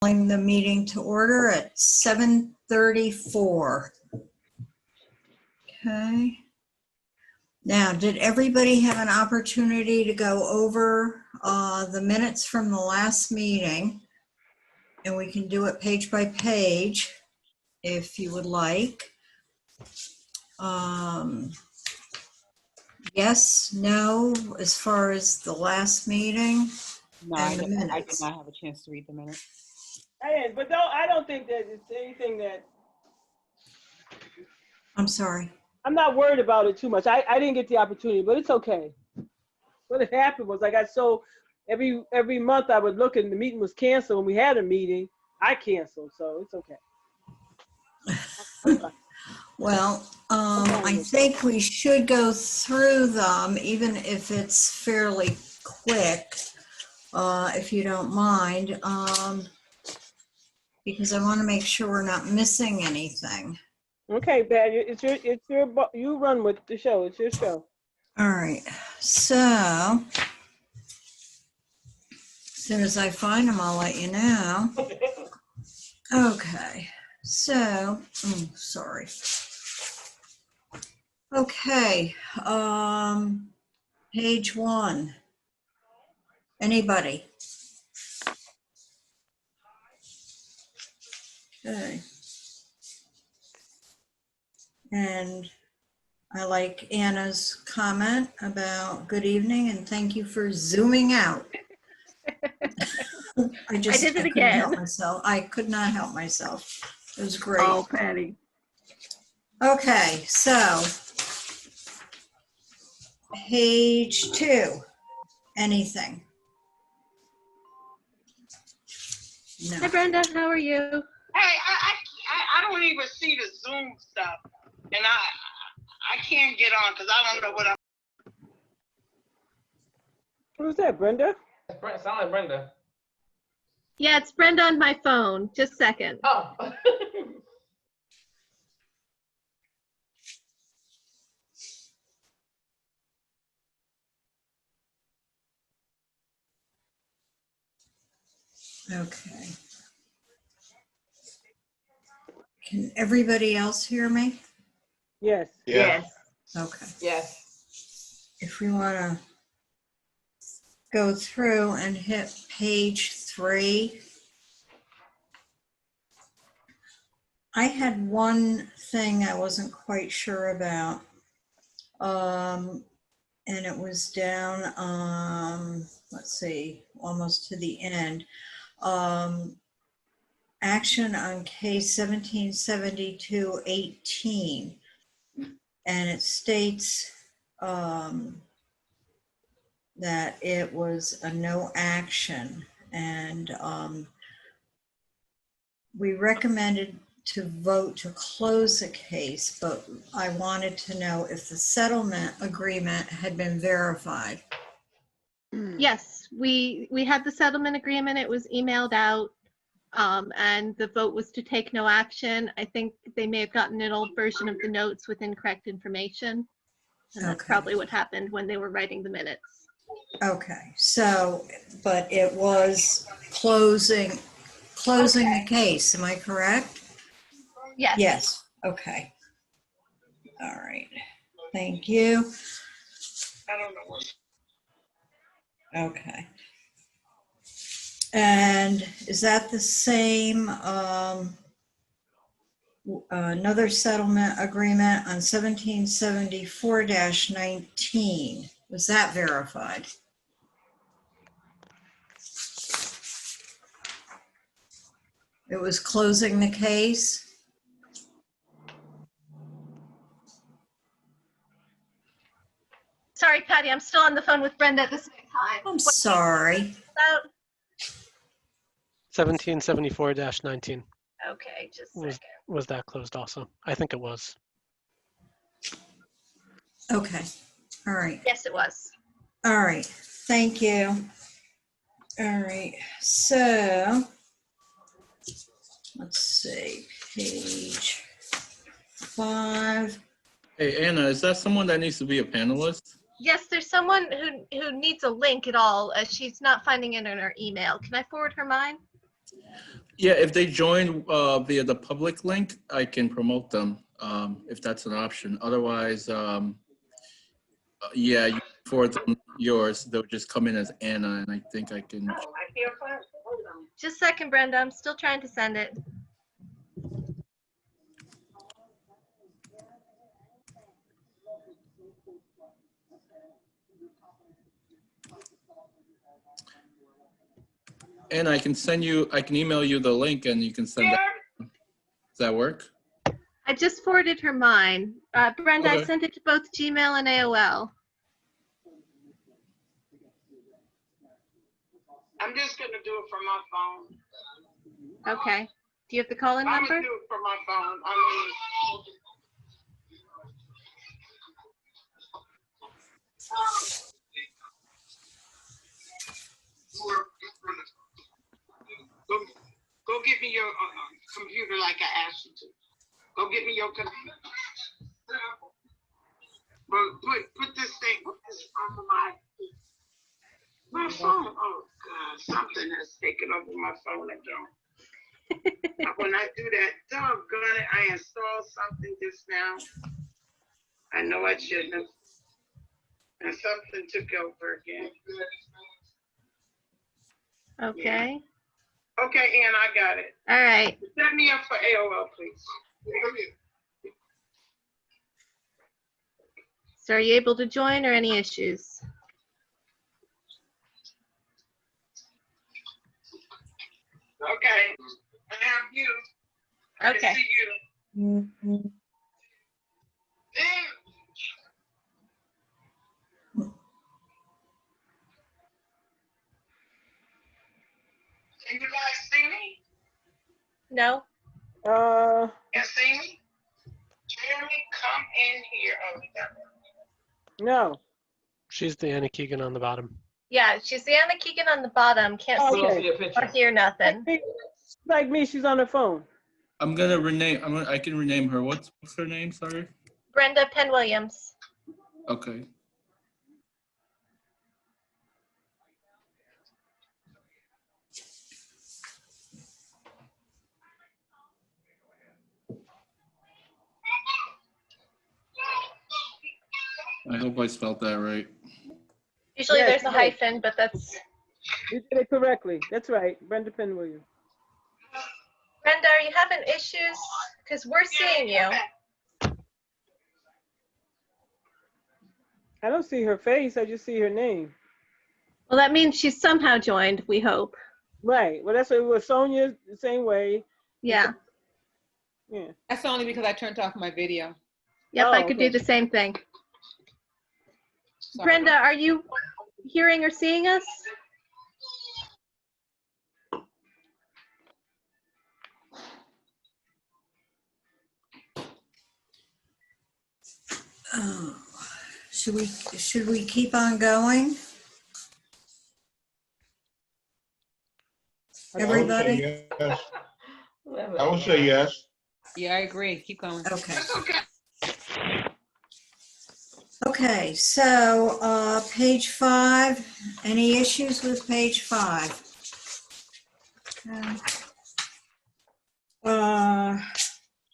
Calling the meeting to order at 7:34. Okay. Now, did everybody have an opportunity to go over the minutes from the last meeting? And we can do it page by page if you would like. Yes, no, as far as the last meeting No, and I the did minutes. not have a chance to read the minutes. But I don't think that it's anything that, I'm sorry. I'm not worried about it too much. I didn't get the opportunity, but it's okay. What had happened was I got so, every month I would look and the meeting was canceled. When we had a meeting, I canceled, so it's okay. Well, I think we should go through them, even if it's fairly quick, if you don't mind, because I want to make sure we're not missing anything. Okay, Pat, you run with the show. It's your show. All right, so as soon as I find them, I'll let you know. Okay, so, sorry. Okay, page 1. Anybody? Okay. And I like Anna's comment about good evening and thank you for zooming out. I did it couldn't help again. myself. I could not help myself. It was great. Oh, Patty. Okay, so page 2. Anything? Hi, No. Brenda. How are you? Hey, I don't even see the Zoom stuff, and I can't get on because I don't know what I'm. Who's that, Brenda? Sound like Brenda. Yeah, it's Brenda on my phone. Just a second. Oh. Okay. Can everybody else hear me? Yes. Yeah. Okay. Yes. If we want to go through and hit page 3. I had one thing I wasn't quite sure about. And it was down, let's see, almost to the end. Action on case 1772-18. And it states that it was a no action, and we recommended to vote to close the case, but I wanted to know if the settlement agreement had been verified. Yes, we had the settlement agreement. It was emailed out, and the vote was to take no action. I think they may have gotten an old version of the notes with incorrect information, and that's Okay. probably what happened when they were writing the minutes. Okay, so, but it was closing the case, am I correct? Yes. Yes, okay. All right, thank you. I don't know what. Okay. And is that the same, another settlement agreement on 1774-19? Was that verified? It was closing the case? Sorry, Patty, I'm still on the phone with Brenda at the same time. I'm sorry. 1774-19 Okay, just a second. was that closed also? I think it was. Okay, all right. Yes, it was. All right, thank you. All right, so let's see, page 5. Hey, Anna, is that someone that needs to be a panelist? Yes, there's someone who needs a link at all. She's not finding it in her email. Can I forward her mine? Yeah, if they join via the public link, I can promote them, if that's an option. Otherwise, yeah, you forward them yours, they'll just come in as Anna, and I think I can. Just a second, Brenda. I'm still trying to send it. And I can email you the link and you can send that. Does that work? I just forwarded her mine. Brenda, I Okay. sent it to both Gmail and AOL. I'm just gonna do it from my phone. Okay. Do you have the call-in I'm number? gonna do it from my phone. Go get me your computer like I asked you to. Go get me your computer. But put this thing, put this on my phone. Oh God, something has taken over my phone again. When I do that, doggone it, I installed something just now. I know I shouldn't have. And something took over again. Okay. Okay, Ann, I got it. All right. Set me up for AOL, please. So are you able to join or any issues? Okay. I have you. I Okay. see you. Damn. Can you guys see me? No? Can see me? Jeremy, come in here. Oh, we got it. No. She's the Anna Keegan on the bottom. Yeah, she's the Anna Keegan on the bottom. Can't Oh, We don't okay. see a or picture. hear nothing. Like me, she's on her phone. I'm gonna rename. I can rename her. What's her name? Sorry. Brenda Penn Williams. Okay. I hope I spelled that right. Usually Yes, there's a you did. hyphen, but that's... You did it correctly. That's right. Brenda Penn Williams. Brenda, are you having issues? Because we're seeing you. I don't see her face. I just see her name. Well, that means she's somehow joined, we hope. Right. Well, that's what it was. Sonja, the same way. Yeah. Yeah. That's only because I turned off my video. Yep, Oh, I could okay. do the same thing. Sorry. Brenda, are you hearing or seeing us? Oh, should we keep on going? Everybody? I would say yes. Yeah, I agree. Keep going. Okay. That's okay. Okay, so page 5, any issues with page 5?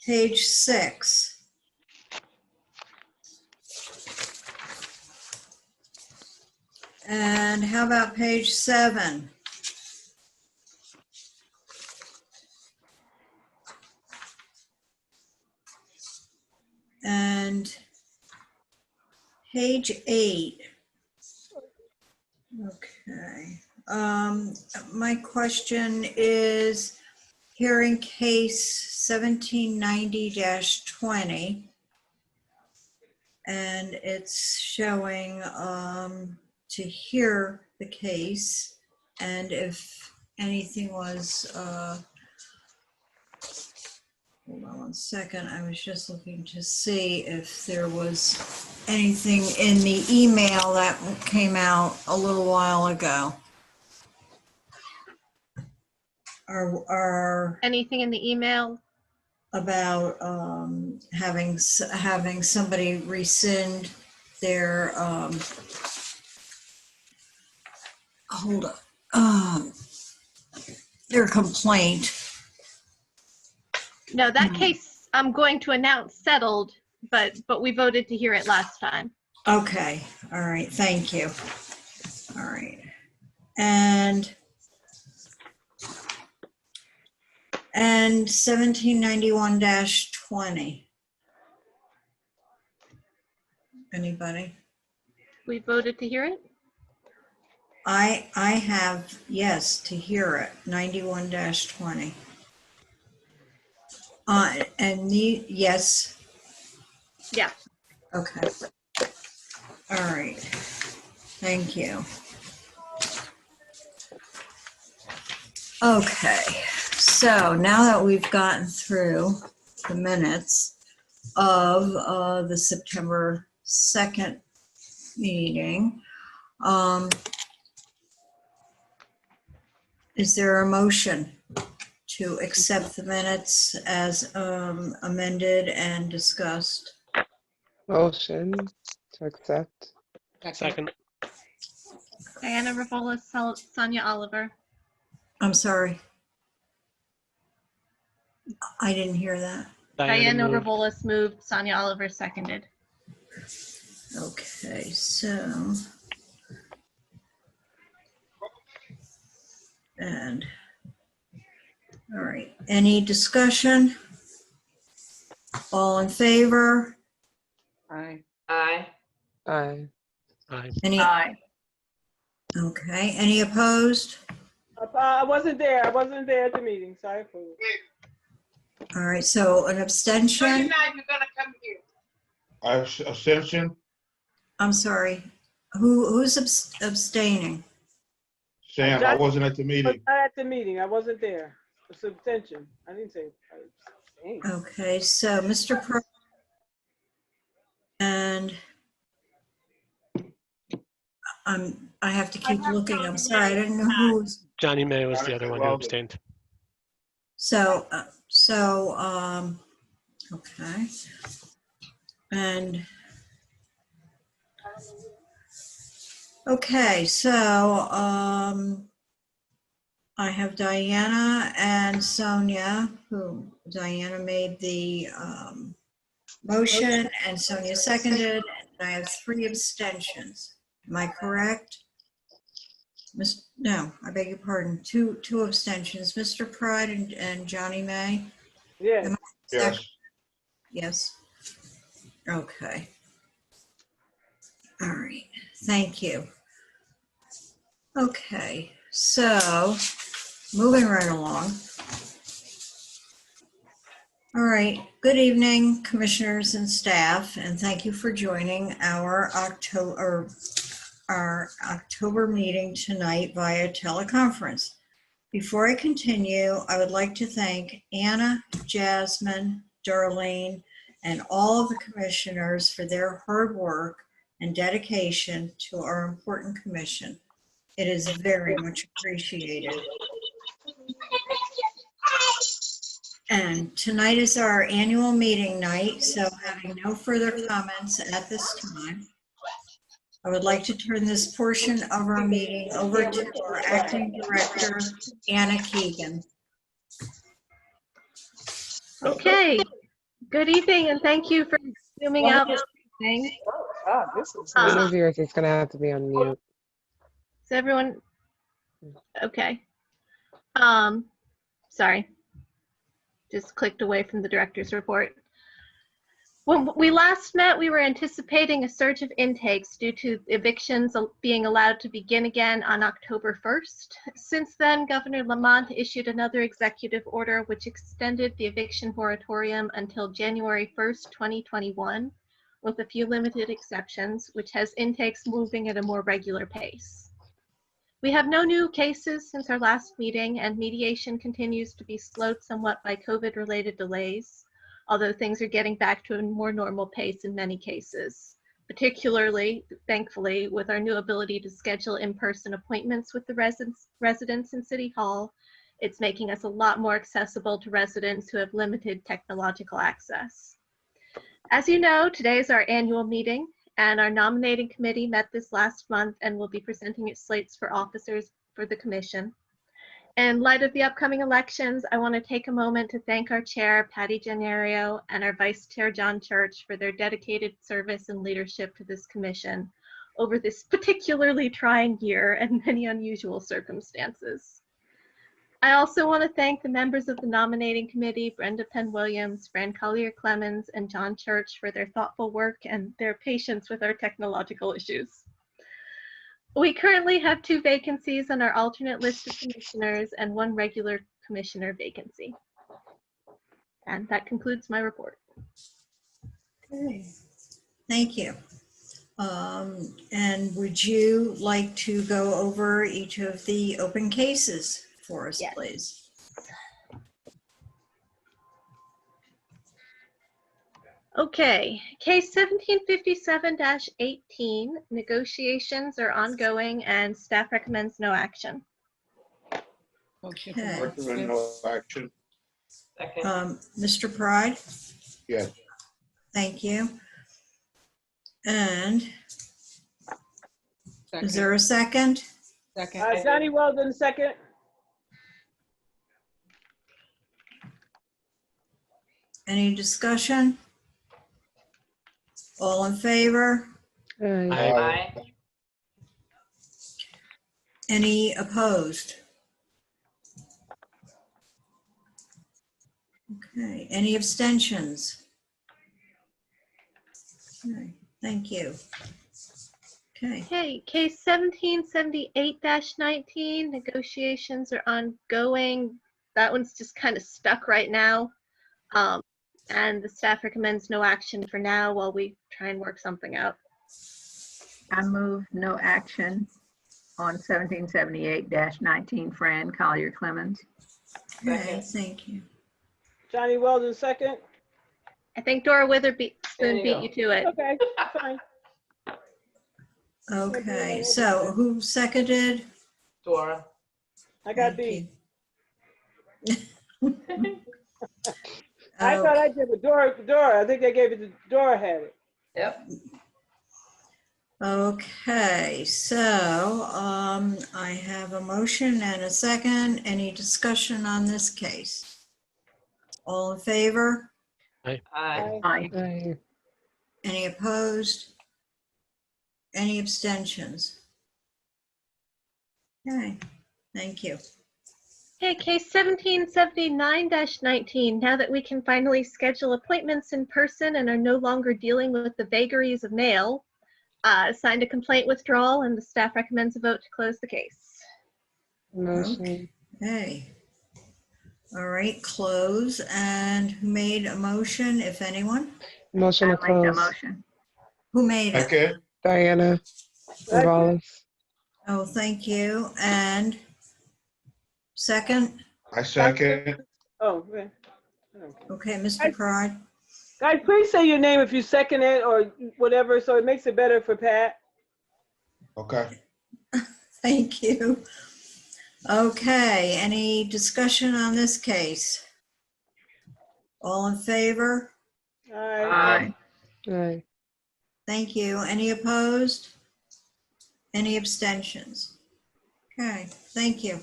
Page 6. And how about page 7? And page 8. Okay. My question is hearing case 1790-20. And it's showing to hear the case and if anything was, hold on one second, I was just looking to see if there was anything in the email that came out a little while ago. Or Anything in the email? about having somebody rescind their their complaint No, that case I'm going to announce settled, but we voted to hear it last time. Okay, all right, thank you. All right. And 1791-20. Anybody? We voted to hear it? I have yes to hear it, 91-20. And yes. Yeah. Okay. All right. Thank you. Okay. So now that we've gotten through the minutes of the September 2nd meeting, is there a motion to accept the minutes as amended and discussed? Motion to accept. Second. Diana Ravola, Sonja Oliver. I'm sorry. I didn't hear that. Diana moved. Ravola moved, Sonja Oliver seconded. Okay, so. And, all right, any discussion? All in favor? Aye. Aye. Aye. Aye. Any? Okay, any opposed? I wasn't there. I wasn't there at the meeting. Sorry for it. All right, so an So abstention? you're gonna come here. Abstention. I'm sorry. Who's abstaining? Sam, I wasn't at the meeting. Not at the meeting. I wasn't there. It's abstention. I didn't say abstain. Okay, so Mr. Pro. And I have to keep looking. I'm sorry, I didn't know who was. Johnnie Mae was the other one who abstained. So, okay. And, okay, so, I have Diana and Sonia, who Diana made the, motion and Sonia seconded, and I have 3 abstentions. Am I correct? No, I beg your pardon, two abstentions, Mr. Pride and Johnnie Mae? Yeah. Yes. Yes. Okay. All right, thank you. Okay, so moving right along. All right, good evening, commissioners and staff, and thank you for joining our October meeting tonight via teleconference. Before I continue, I would like to thank Anna, Jasmine, Darlene, and all of the commissioners for their hard work and dedication to our important commission. It is very much appreciated. And tonight is our annual meeting night, so having no further comments at this time, I would like to turn this portion of our meeting over to our acting director, Anna Keegan. Okay, good evening and thank you for zooming out this evening. God, this is One of yours is gonna have to be on mute. Is everyone okay? Sorry, just clicked away from the director's report. When we last met, we were anticipating a surge of intakes due to evictions being allowed to begin again on October 1st. Since then, Governor Lamont issued another executive order which extended the eviction moratorium until January 1st, 2021, with a few limited exceptions, which has intakes moving at a more regular pace. We have no new cases since our last meeting, and mediation continues to be slowed somewhat by COVID-related delays, although things are getting back to a more normal pace in many cases, particularly, thankfully, with our new ability to schedule in-person appointments with the residents in City Hall. It's making us a lot more accessible to residents who have limited technological access. As you know, today is our annual meeting, and our nominating committee met this last month and will be presenting its slates for officers for the commission. In light of the upcoming elections, I want to take a moment to thank our chair, Patty Gennario, and our vice chair, John Church, for their dedicated service and leadership to this commission over this particularly trying year and many unusual circumstances. I also want to thank the members of the nominating committee, Brenda Penn Williams, Fran Collier-Clemmons, and John Church for their thoughtful work and their patience with our technological issues. We currently have 2 vacancies on our alternate list of commissioners and 1 regular commissioner vacancy. And that concludes my report. Okay, thank you. And would you like to go over each of the open cases for us, Yes. please? Okay, case 1757-18, negotiations are ongoing and staff recommends no action. Motion for Okay. no Recommend action. no action. Second. Mr. Pride, Yes. thank you. And is there a second? Second. Johnnie Weldon, second. Any discussion? All in favor? Aye. Aye. Any opposed? Okay, any abstentions? Okay, thank you. Okay, Okay, case 1778-19, negotiations are ongoing. That one's just kind of stuck right now. And the staff recommends no action for now while we try and work something out. I move no action on 1778-19, Fran Collier-Clemmons. okay, thank you. Johnnie Weldon, second. I think Dora Witherspoon There you beat go. you to it. Okay, fine. Okay, so who seconded? Dora. I got Thank beat. you. I thought I did with Dora. I think they gave it to Dora had it. Yep. Okay, so I have a motion and a second. Any discussion on this case? All in favor? Aye. Aye. Aye. Any opposed? Any abstentions? Okay, thank you. Okay, case 1779-19, now that we can finally schedule appointments in person and are no longer dealing with the vagaries of mail, signed a complaint withdrawal and the staff recommends a vote to close the case. Motion. Okay. All right, close. And who made a motion, if anyone? Motion I to make that close. motion. Who made it? Second. Diana Gonzalez. Oh, thank you. And second? I second. Oh, okay. Okay, Mr. Pride. Guys, please say your name if you second it or whatever, so it makes it better for Pat. Okay. Thank you. Okay, any discussion on this case? All in favor? Aye. Aye. Thank you. Any opposed? Any abstentions? Okay, thank you.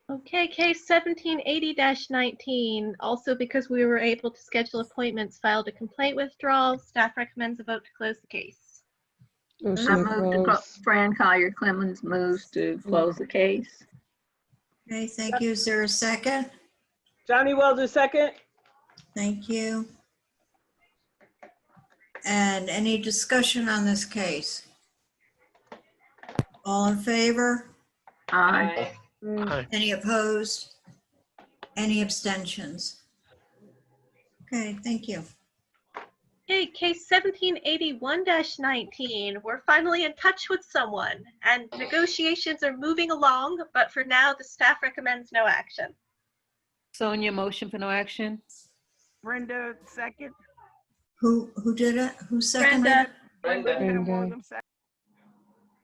Okay, case 1780-19, also because we were able to schedule appointments, filed a complaint withdrawal. Staff recommends a vote to close the case. Motion I to move to close. Fran Collier-Clemmons moves to close the case. Okay, thank you. Is there a second? Johnnie Weldon, second. Thank you. And any discussion on this case? All in favor? Aye. Aye. Any opposed? Any abstentions? Okay, thank you. Okay, case 1781-19, we're finally in touch with someone and negotiations are moving along, but for now the staff recommends no action. Sonja, motion for no action. Brenda, second. Who did it? Who seconded? Brenda. Brenda.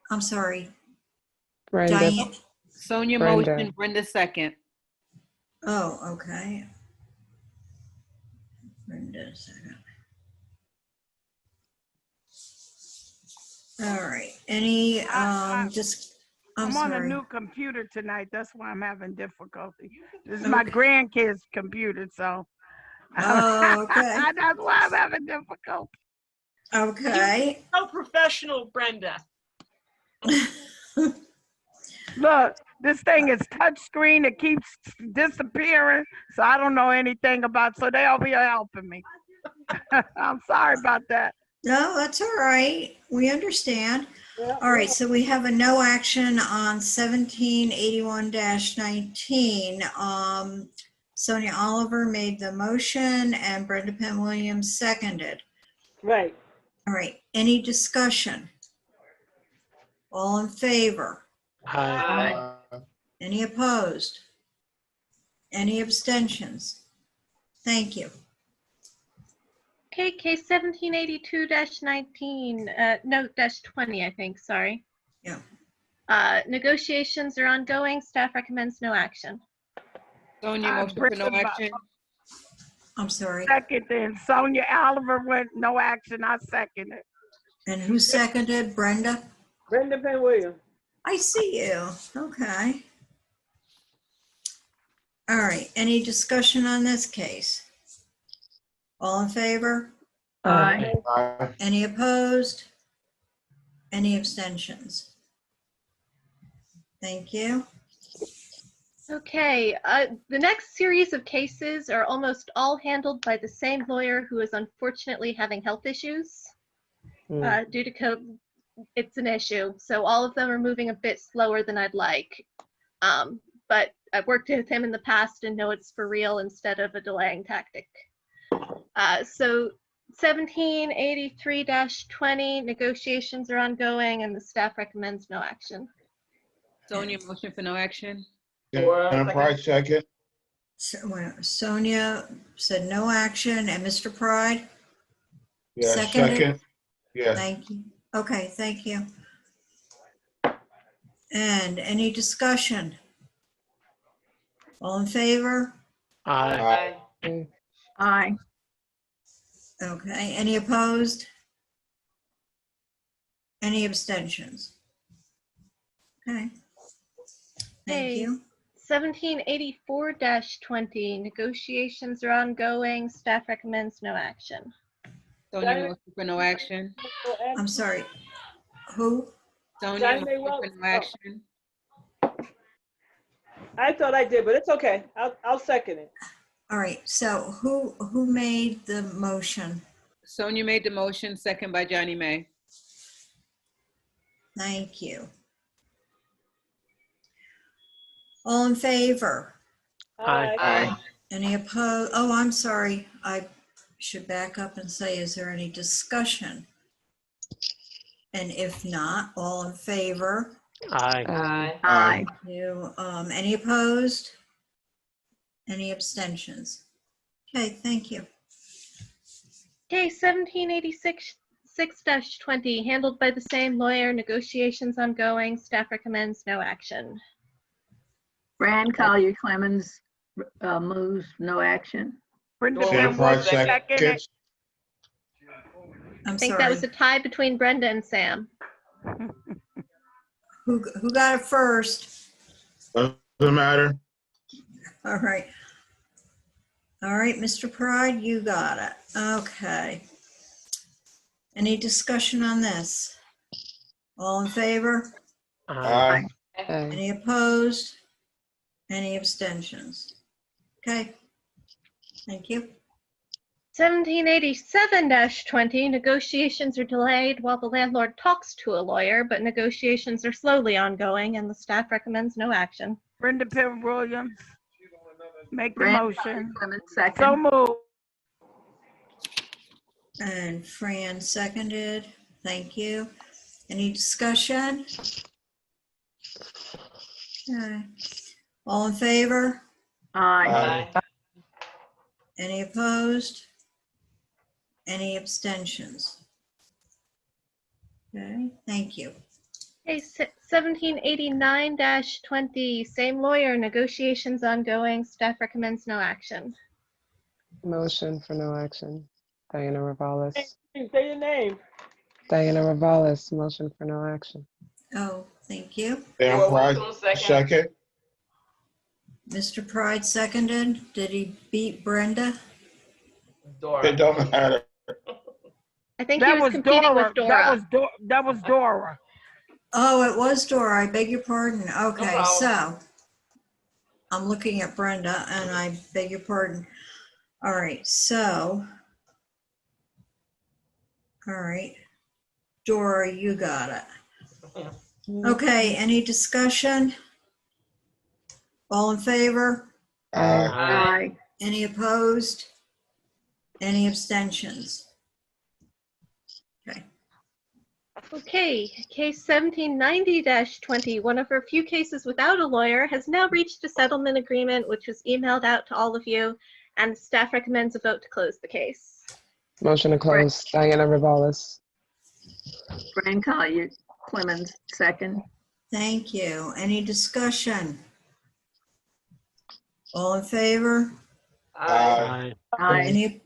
I'm sorry. Brenda. Diane. Sonja Brenda. motion, Brenda second. Oh, okay. Brenda, second. All right. Any just I'm I'm on a sorry. new computer tonight. That's why I'm having difficulty. This is my grandkids' computer, so Oh, okay. that's why I'm having difficulty. Okay. So professional, Brenda. Look, this thing is touch screen. It keeps disappearing, so I don't know anything about. So they'll be helping me. I'm sorry about that. No, that's all right. We understand. All right, so we have a no action on 1781-19. Sonja Oliver made the motion and Brenda Penn Williams seconded. Right. All right, any discussion? All in favor? Aye. Any opposed? Any abstentions? Thank you. Okay, case 1782-19, no, -20, I think, sorry. Yeah. Negotiations are ongoing. Staff recommends no action. Sonja, motion for no action. I'm sorry. Second, then Sonja Oliver went no action. I second it. And who seconded? Brenda? Brenda Penn Williams. I see you. Okay. All right, any discussion on this case? All in favor? Aye. Aye. Any opposed? Any abstentions? Thank you. Okay, the next series of cases are almost all handled by the same lawyer who is unfortunately having health issues. Due to COVID, it's an issue. So all of them are moving a bit slower than I'd like. But I've worked with him in the past and know it's for real instead of a delaying tactic. So 1783-20, negotiations are ongoing and the staff recommends no action. Sonja, motion for no action. Madam Price, second. Sonja said no action, and Mr. Pride? Yes, Seconded? second. Yes. Thank you. Okay, thank you. And any discussion? All in favor? Aye. Aye. Aye. Okay, any opposed? Any abstentions? Okay. Thank Okay. you. 1784-20, negotiations are ongoing. Staff recommends no action. Sonja, motion for no action. I'm sorry. Who? Sonja, Johnnie Mae motion for Weldon. no action. I thought I did, but it's okay. I'll second it. All right, so who made the motion? Sonja made the motion, second by Johnnie Mae. Thank you. All in favor? Aye. Aye. Any opposed? Oh, I'm sorry. I should back up and say, is there any discussion? And if not, all in favor? Aye. Aye. Aye. You, any opposed? Any abstentions? Okay, thank you. Okay, 1786-20, handled by the same lawyer, negotiations ongoing. Staff recommends no action. Fran Collier-Clemmons moves no action. Brenda Madam Penn Price, Williams second second. it. I'm I think sorry. that was a tie between Brenda and Sam. Who got it first? Doesn't matter. All right. All right, Mr. Pride, you got it. Okay. Any discussion on this? All in favor? Aye. Aye. Any opposed? Any abstentions? Okay. Thank you. 1787-20, negotiations are delayed while the landlord talks to a lawyer, but negotiations are slowly ongoing and the staff recommends no action. Brenda Penn Williams. Make the Fran motion. Collier-Clemmons second. So moved. And Fran seconded. Thank you. Any discussion? Okay. All in favor? Aye. Aye. Any opposed? Any abstentions? Okay, thank you. Okay, 1789-20, same lawyer, negotiations ongoing, staff recommends no action. Motion for no action. Diana Ravalis. Say your name. Diana Ravalis, motion for no action. Oh, Thank you. Dan Pride, second. Mr. Pride seconded. Did he beat Brenda? It don't matter. I think he That was was competing Dora. with Dora. That was Dora. Oh, it was Dora. I beg your pardon. Okay, so I'm looking at Brenda and I beg your pardon. All right, so, all right. Dora, you got it. Okay, any discussion? All in favor? Aye. Any opposed? Any abstentions? Okay. Okay, case 1790-20, one of our few cases without a lawyer, has now reached a settlement agreement, which was emailed out to all of you, and staff recommends a vote to close the case. Motion to close. Diana Rivales. Fran Collier-Clemmons, second. Thank you. Any discussion? All in favor? Aye. Aye.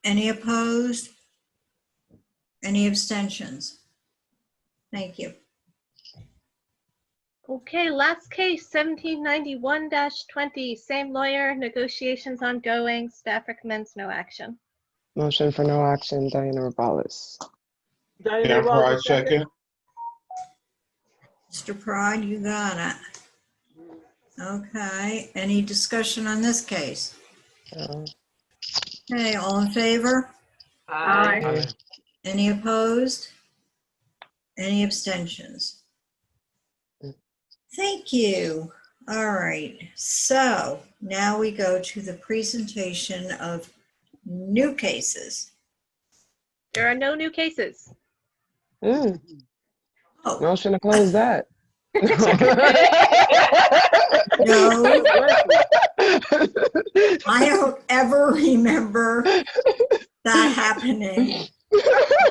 Any opposed? Any abstentions? Thank you. Okay, last case, 1791-20, same lawyer, negotiations ongoing, staff recommends no action. Motion for no action. Diana Rivales. Dan Pride, second. Mr. Pride, you got it. Okay, any discussion on this case? Okay, all in favor? Aye. Any opposed? Any abstentions? Thank you. All right, so now we go to the presentation of new cases. There are no new cases. Oh, Motion to close that. no, I don't ever remember that happening.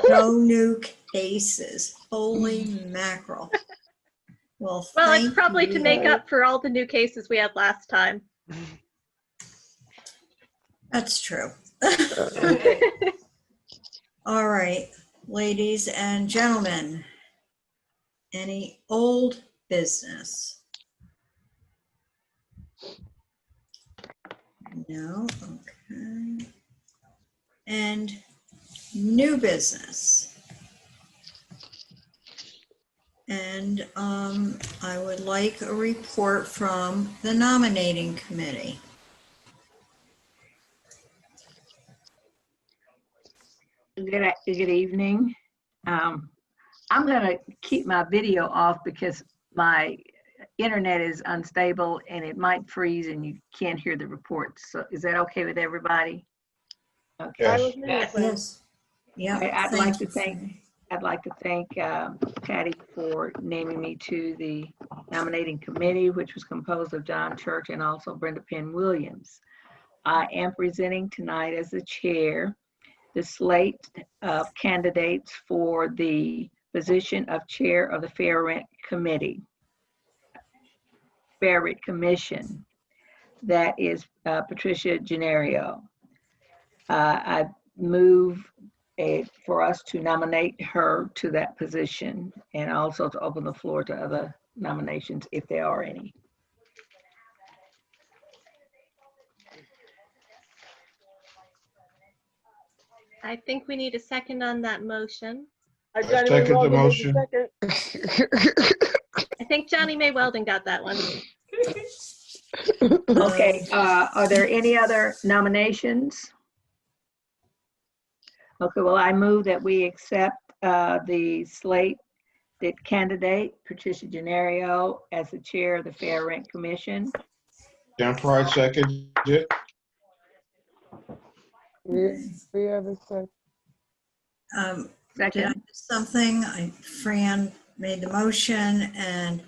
No new cases. Holy mackerel. Well, It's probably to you. make up for all the new cases we had last time. That's true. All right, ladies and gentlemen, any old business? No, okay. And new business? And I would like a report from the nominating committee. Good evening. I'm going to keep my video off because my internet is unstable and it might freeze and you can't hear the reports. So is that okay with everybody? Okay. Yes. Yeah. I'd like to thank Patty for naming me to the nominating committee, which was composed of John Church and also Brenda Penn Williams. I am presenting tonight as the chair the slate of candidates for the position of chair of the Fair Rent Commission. That is Patricia Gennario. I move for us to nominate her to that position and also to open the floor to other nominations if there are any. I think we need a second on that motion. I second the motion. I think Johnnie Mae Weldon got that one. Okay, are there any other nominations? Okay, well, I move that we accept the slate, the candidate, Patricia Gennario, as the chair of the Fair Rent Commission. Dan Pride, second. We have a second. Did I miss something? Fran made the motion and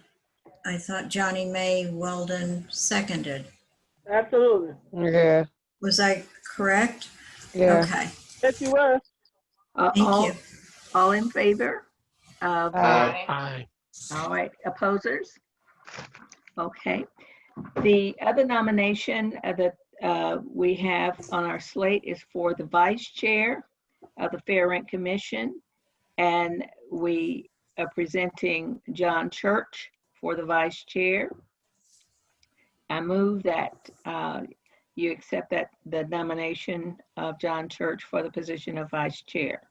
I thought Johnnie Mae Weldon seconded. Absolutely. Yeah. Was I correct? Yeah. Okay. Yes, you were. Thank you. All in favor? Aye. All right, opposers? Okay. The other nomination that we have on our slate is for the vice chair of the Fair Rent Commission. And we are presenting John Church for the vice chair. I move that you accept the nomination of John Church for the position of vice chair.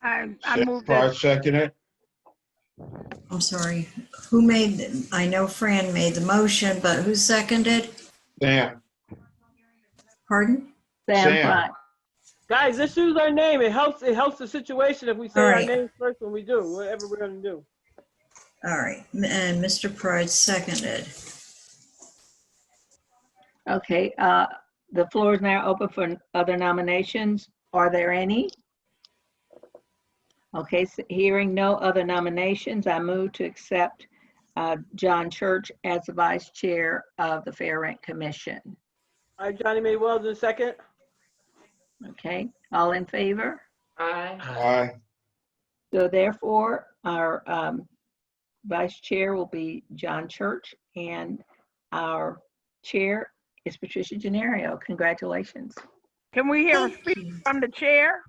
I Dan move Pride that. second it. I'm sorry, who made, I know Fran made the motion, but who seconded? Sam. Pardon? Sam Sam. Pride. Guys, let's use our name. It helps the situation if we say All our right. names first when we do, whatever we're gonna do. All right, and Mr. Pride seconded. Okay, the floor is now open for other nominations. Are there any? Okay, so hearing no other nominations, I move to accept John Church as the vice chair of the Fair Rent Commission. All right, Johnnie Mae Weldon, second. Okay, all in favor? Aye. So therefore, our vice chair will be John Church, and our chair is Patricia Gennario. Congratulations. Can we hear a Thank speech you. from the chair?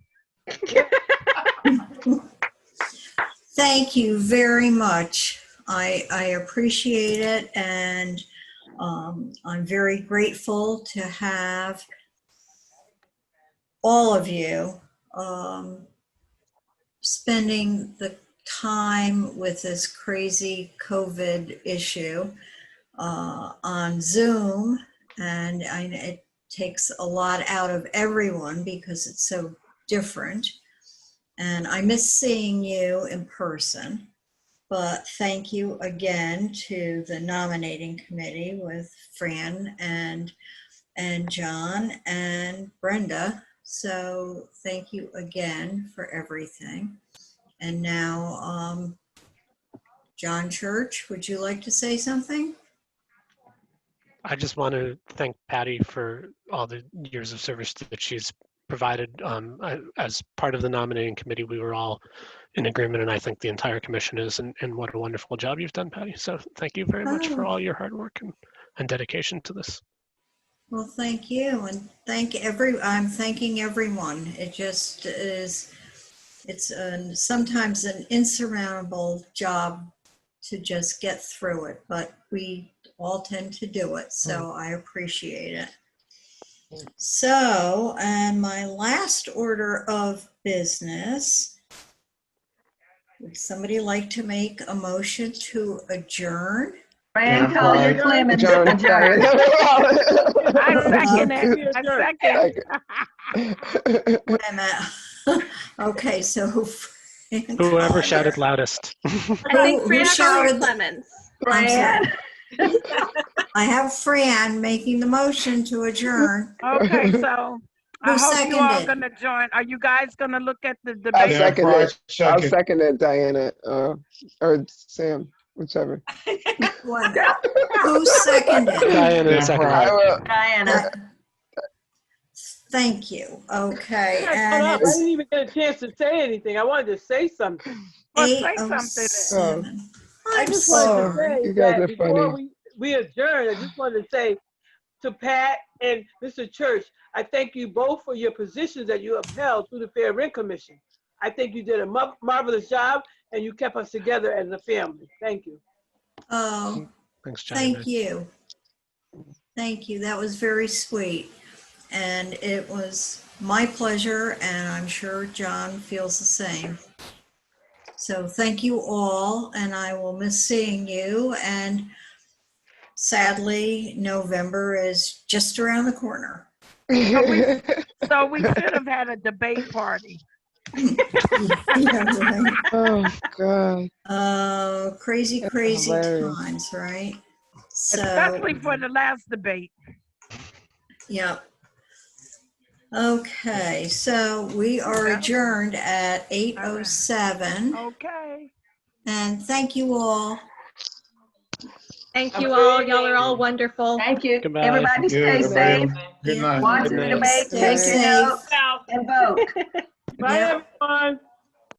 Thank you very much. I appreciate it, and I'm very grateful to have all of you spending the time with this crazy COVID issue on Zoom, and it takes a lot out of everyone because it's so different. And I miss seeing you in person, but thank you again to the nominating committee with Fran and John and Brenda. So thank you again for everything. And now, John Church, would you like to say something? I just want to thank Patty for all the years of service that she's provided. As part of the nominating committee, we were all in agreement, and I think the entire commission is, and what a wonderful job you've done, Patty. So thank you very much for all your hard work and dedication to this. Well, thank you, and I'm thanking everyone. It just is, it's sometimes an insurmountable job to just get through it, but we all tend to do it, so I appreciate it. So, and my last order of business, would somebody like to make a motion to adjourn? Fran Collier-Clemmons John adjourned. I second it. I second. Wait a minute. Okay, so Fran Whoever Collier. shouted loudest. I think Who Fran shouted? Collier-Clemmons. I'm sorry. Fran. I have Fran making the motion to adjourn. Okay, so I Who hope you all seconded? gonna join. Are you guys gonna look at the I'll debate? Dan second Pride it. I'll second. second it, Diana, or Sam, whichever. What? Who seconded? Diana, Dan second. I Pride. will. Diana. Thank you. Okay, Shut and up. I it's didn't even get a chance to say anything. I wanted to say something. Well, say something. 8:07. I I'm just wanted Oh, to say you guys that are before funny. we adjourn, I just wanted to say to Pat and Mr. Church, I thank you both for your positions that you upheld through the Fair Rent Commission. I think you did a marvelous job, and you kept us together as a family. Thank you. Oh, Thanks, Johnny. thank you. Thank you. That was very sweet. And it was my pleasure, and I'm sure John feels the same. So thank you all, and I will miss seeing you. And sadly, November is just around the corner. So we should have had a debate party. Yeah, right. Oh, God. Crazy That's hilarious. times, right? So, Especially for the last debate. yeah. Okay, so we are adjourned at 8:07, Okay. and thank you all. Thank you all. Y'all are all wonderful. Thank you. Goodbye. Everybody stay Good safe. Good Yeah. night. Watch Good the night. debate. Stay Take your safe. notes and vote. Bye, Yep. everyone.